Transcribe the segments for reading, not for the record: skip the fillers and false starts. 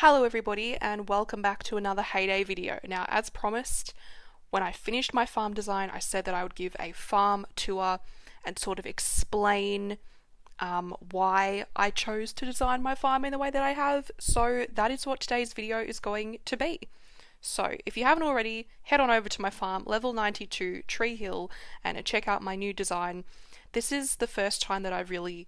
Hello everybody and welcome back to another Heyday video. Now as promised, when I finished my farm design I said that I would give a farm tour and sort of explain why I chose to design my farm in the way that I have. So that is what today's video is going to be. So if you haven't already, head on over to my farm, level 92 Tree Hill, and check out my new design. This is the first time that I've really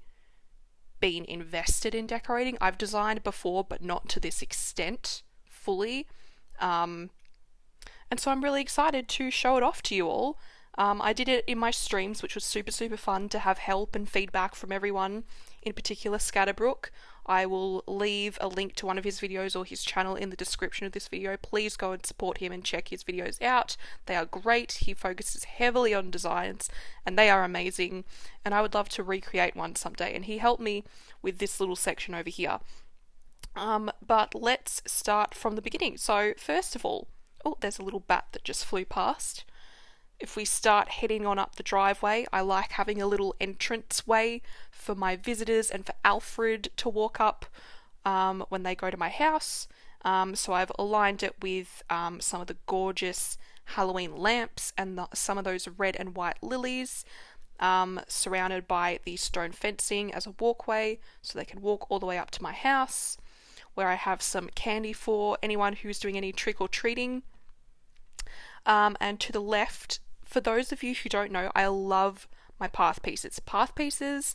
been invested in decorating. I've designed before, but not to this extent fully. And so I'm really excited to show it off to you all. I did it in my streams, which was super fun to have help and feedback from everyone, in particular Scatterbrook. I will leave a link to one of his videos or his channel in the description of this video. Please go and support him and check his videos out. They are great. He focuses heavily on designs and they are amazing, and I would love to recreate one someday, and he helped me with this little section over here. But let's start from the beginning. So first of all, oh, there's a little bat that just flew past. If we start heading on up the driveway, I like having a little entrance way for my visitors and for Alfred to walk up when they go to my house. So I've aligned it with some of the gorgeous Halloween lamps and some of those red and white lilies, surrounded by the stone fencing as a walkway so they can walk all the way up to my house, where I have some candy for anyone who's doing any trick-or-treating. And to the left, for those of you who don't know, I love my path pieces. Path pieces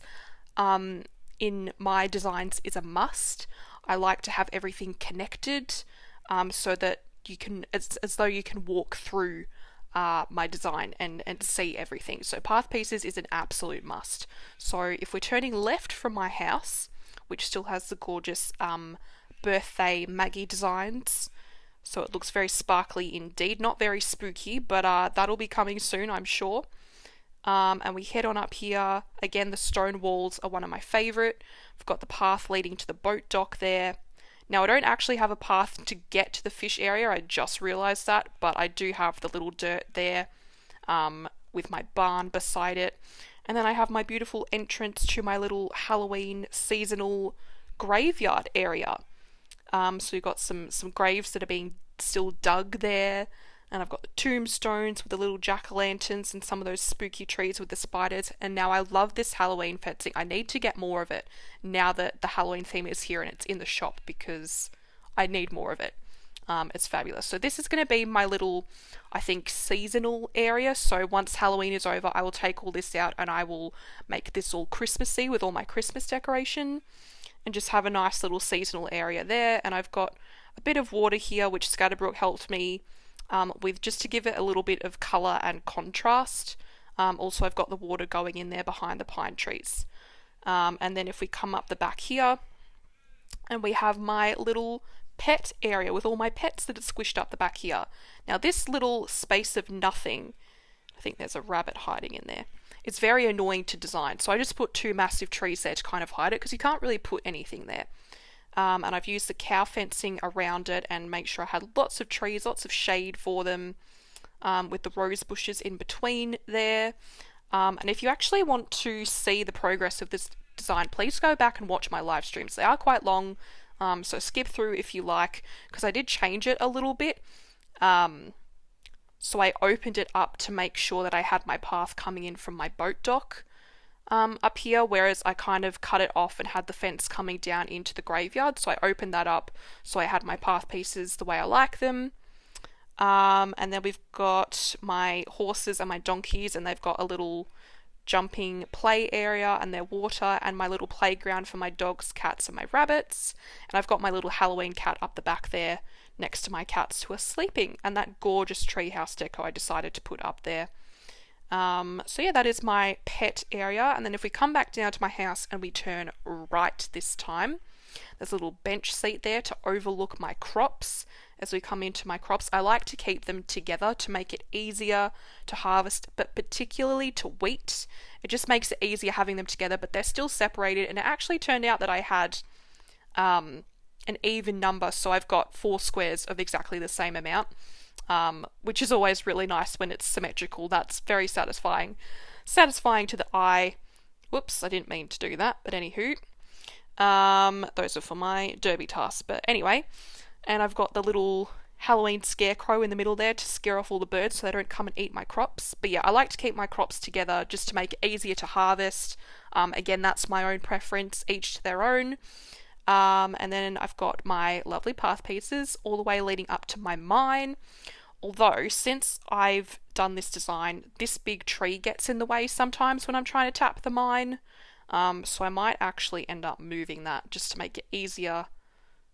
in my designs is a must. I like to have everything connected so that you can, as though you can walk through my design and see everything. So path pieces is an absolute must. So if we're turning left from my house, which still has the gorgeous birthday Maggie designs, so it looks very sparkly indeed, not very spooky, but that'll be coming soon, I'm sure. And we head on up here. Again, the stone walls are one of my favourite. I've got the path leading to the boat dock there. Now, I don't actually have a path to get to the fish area, I just realised that, but I do have the little dirt there with my barn beside it. And then I have my beautiful entrance to my little Halloween seasonal graveyard area. So we've got some graves that are being still dug there, and I've got the tombstones with the little jack-o'-lanterns and some of those spooky trees with the spiders. And now I love this Halloween fencing. I need to get more of it now that the Halloween theme is here and it's in the shop, because I need more of it. It's fabulous. So this is going to be my little, I think, seasonal area. So once Halloween is over, I will take all this out and I will make this all Christmassy with all my Christmas decoration, and just have a nice little seasonal area there. And I've got a bit of water here, which Scatterbrook helped me with, just to give it a little bit of colour and contrast. Also, I've got the water going in there behind the pine trees. And then if we come up the back here, and we have my little pet area with all my pets that are squished up the back here. Now this little space of nothing, I think there's a rabbit hiding in there. It's very annoying to design, so I just put two massive trees there to kind of hide it, because you can't really put anything there. And I've used the cow fencing around it and make sure I had lots of trees, lots of shade for them, with the rose bushes in between there. And if you actually want to see the progress of this design, please go back and watch my live streams. They are quite long, so skip through if you like, because I did change it a little bit. So I opened it up to make sure that I had my path coming in from my boat dock up here, whereas I kind of cut it off and had the fence coming down into the graveyard. So I opened that up so I had my path pieces the way I like them. And then we've got my horses and my donkeys, and they've got a little jumping play area and their water, and my little playground for my dogs, cats, and my rabbits. And I've got my little Halloween cat up the back there next to my cats who are sleeping, and that gorgeous treehouse deco I decided to put up there. So yeah, that is my pet area. And then if we come back down to my house and we turn right this time, there's a little bench seat there to overlook my crops. As we come into my crops, I like to keep them together to make it easier to harvest, but particularly to wheat. It just makes it easier having them together, but they're still separated. And it actually turned out that I had an even number, so I've got 4 squares of exactly the same amount, which is always really nice when it's symmetrical. That's very satisfying to the eye. Whoops, I didn't mean to do that, but anywho. Those are for my derby tasks, but anyway. And I've got the little Halloween scarecrow in the middle there to scare off all the birds so they don't come and eat my crops. But yeah, I like to keep my crops together just to make it easier to harvest. Again, that's my own preference, each to their own. And then I've got my lovely path pieces all the way leading up to my mine. Although, since I've done this design, this big tree gets in the way sometimes when I'm trying to tap the mine. So I might actually end up moving that just to make it easier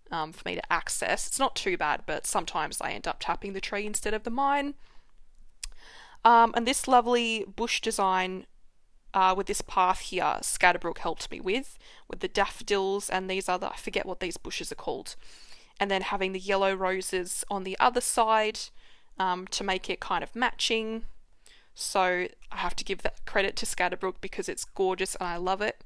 for me to access. It's not too bad, but sometimes I end up tapping the tree instead of the mine. And this lovely bush design with this path here, Scatterbrook helped me with the daffodils and these other, I forget what these bushes are called. And then having the yellow roses on the other side to make it kind of matching. So I have to give that credit to Scatterbrook because it's gorgeous and I love it.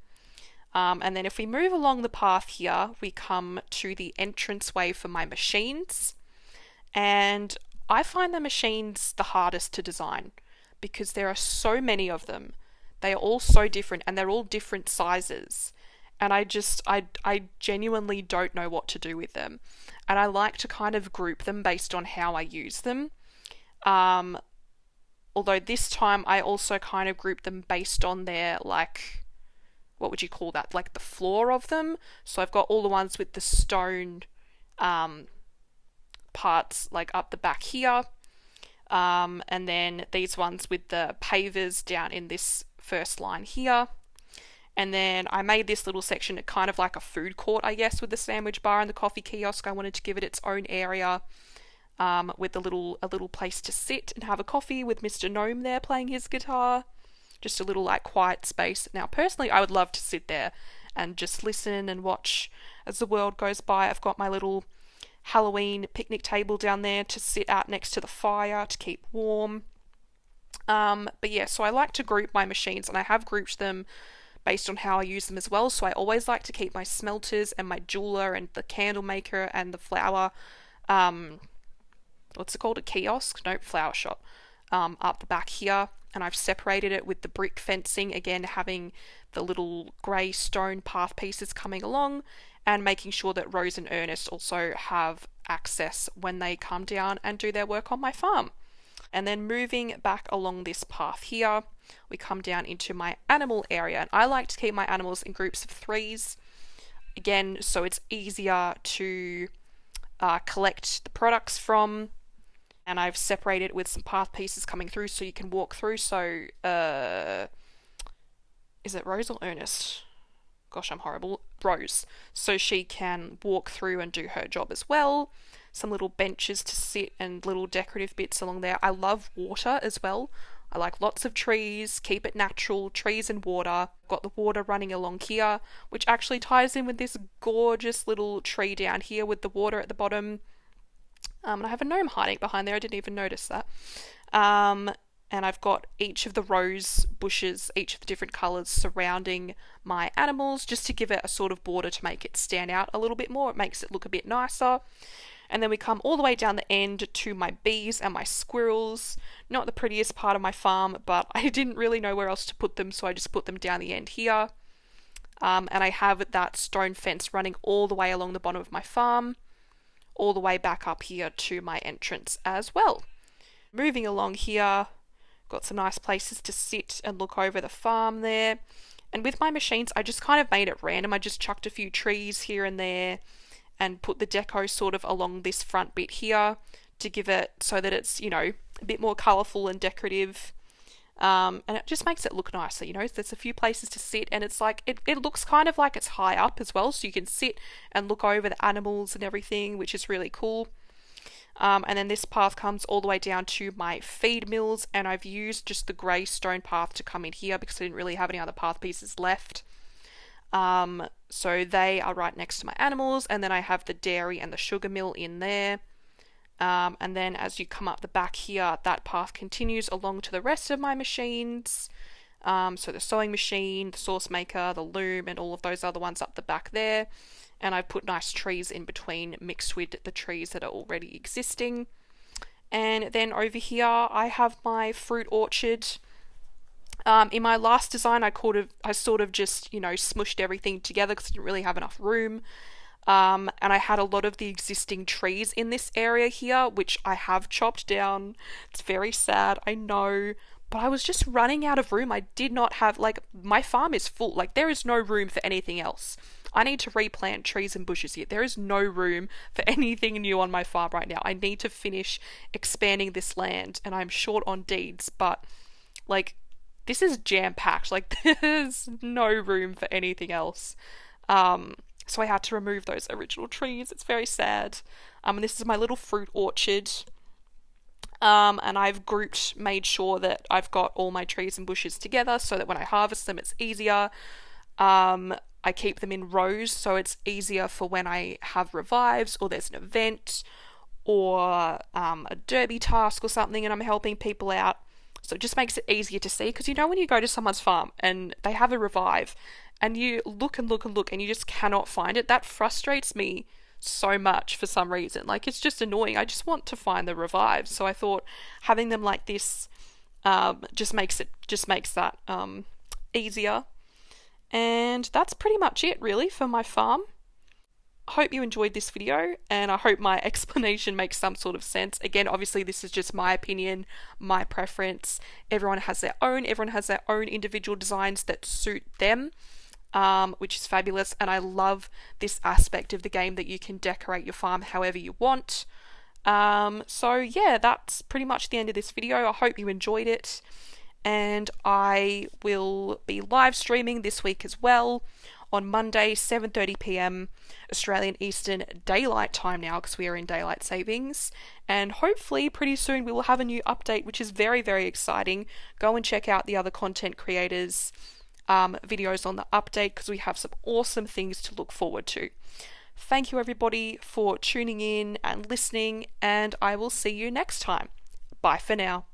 And then if we move along the path here, we come to the entranceway for my machines. And I find the machines the hardest to design because there are so many of them. They are all so different and they're all different sizes. And I genuinely don't know what to do with them. And I like to kind of group them based on how I use them. Although this time I also kind of grouped them based on their, like, what would you call that? Like the floor of them. So I've got all the ones with the stone parts like up the back here. And then these ones with the pavers down in this first line here. And then I made this little section kind of like a food court, I guess, with the sandwich bar and the coffee kiosk. I wanted to give it its own area with a little place to sit and have a coffee with Mr. Gnome there playing his guitar. Just a little like quiet space. Now, personally, I would love to sit there and just listen and watch as the world goes by. I've got my little Halloween picnic table down there to sit out next to the fire to keep warm. But yeah, so I like to group my machines, and I have grouped them based on how I use them as well. So I always like to keep my smelters and my jeweler and the candle maker and the flower, what's it called? A kiosk? Nope, flower shop, up the back here. And I've separated it with the brick fencing, again having the little grey stone path pieces coming along and making sure that Rose and Ernest also have access when they come down and do their work on my farm. And then moving back along this path here, we come down into my animal area. And I like to keep my animals in groups of 3s, again, so it's easier to collect the products from. And I've separated it with some path pieces coming through so you can walk through. So, is it Rose or Ernest? Gosh, I'm horrible. Rose. So she can walk through and do her job as well. Some little benches to sit and little decorative bits along there. I love water as well. I like lots of trees, keep it natural, trees and water. Got the water running along here, which actually ties in with this gorgeous little tree down here with the water at the bottom. And I have a gnome hiding behind there, I didn't even notice that. And I've got each of the rose bushes, each of the different colours surrounding my animals, just to give it a sort of border to make it stand out a little bit more. It makes it look a bit nicer. And then we come all the way down the end to my bees and my squirrels. Not the prettiest part of my farm, but I didn't really know where else to put them, so I just put them down the end here. And I have that stone fence running all the way along the bottom of my farm, all the way back up here to my entrance as well. Moving along here, got some nice places to sit and look over the farm there. And with my machines, I just kind of made it random. I just chucked a few trees here and there and put the deco sort of along this front bit here to give it so that it's, you know, a bit more colourful and decorative. And it just makes it look nicer, you know. There's a few places to sit, and it's like, it looks kind of like it's high up as well, so you can sit and look over the animals and everything, which is really cool. And then this path comes all the way down to my feed mills, and I've used just the grey stone path to come in here because I didn't really have any other path pieces left. So they are right next to my animals, and then I have the dairy and the sugar mill in there. And then as you come up the back here, that path continues along to the rest of my machines. So the sewing machine, the sauce maker, the loom, and all of those other ones up the back there. And I've put nice trees in between mixed with the trees that are already existing. And then over here I have my fruit orchard. In my last design, I sort of just, smushed everything together because I didn't really have enough room. And I had a lot of the existing trees in this area here, which I have chopped down. It's very sad, I know, but I was just running out of room. I did not have, like, my farm is full. Like, there is no room for anything else. I need to replant trees and bushes here. There is no room for anything new on my farm right now. I need to finish expanding this land, and I'm short on deeds, but, like, this is jam-packed. Like, there's no room for anything else. So I had to remove those original trees. It's very sad. And this is my little fruit orchard. And I've made sure that I've got all my trees and bushes together so that when I harvest them, it's easier. I keep them in rows so it's easier for when I have revives or there's an event or a derby task or something and I'm helping people out. So it just makes it easier to see because when you go to someone's farm and they have a revive and you look and look and look and you just cannot find it, that frustrates me so much for some reason. Like, it's just annoying. I just want to find the revives. So I thought having them like this just makes that easier. And that's pretty much it really for my farm. I hope you enjoyed this video and I hope my explanation makes some sort of sense. Again, obviously this is just my opinion, my preference. Everyone has their own individual designs that suit them, which is fabulous. And I love this aspect of the game that you can decorate your farm however you want. So yeah, that's pretty much the end of this video. I hope you enjoyed it. And I will be live streaming this week as well on Monday, 7:30 p.m. Australian Eastern Daylight Time now because we are in daylight savings. And hopefully pretty soon we will have a new update, which is very, very exciting. Go and check out the other content creators' videos on the update because we have some awesome things to look forward to. Thank you everybody for tuning in and listening, and I will see you next time. Bye for now.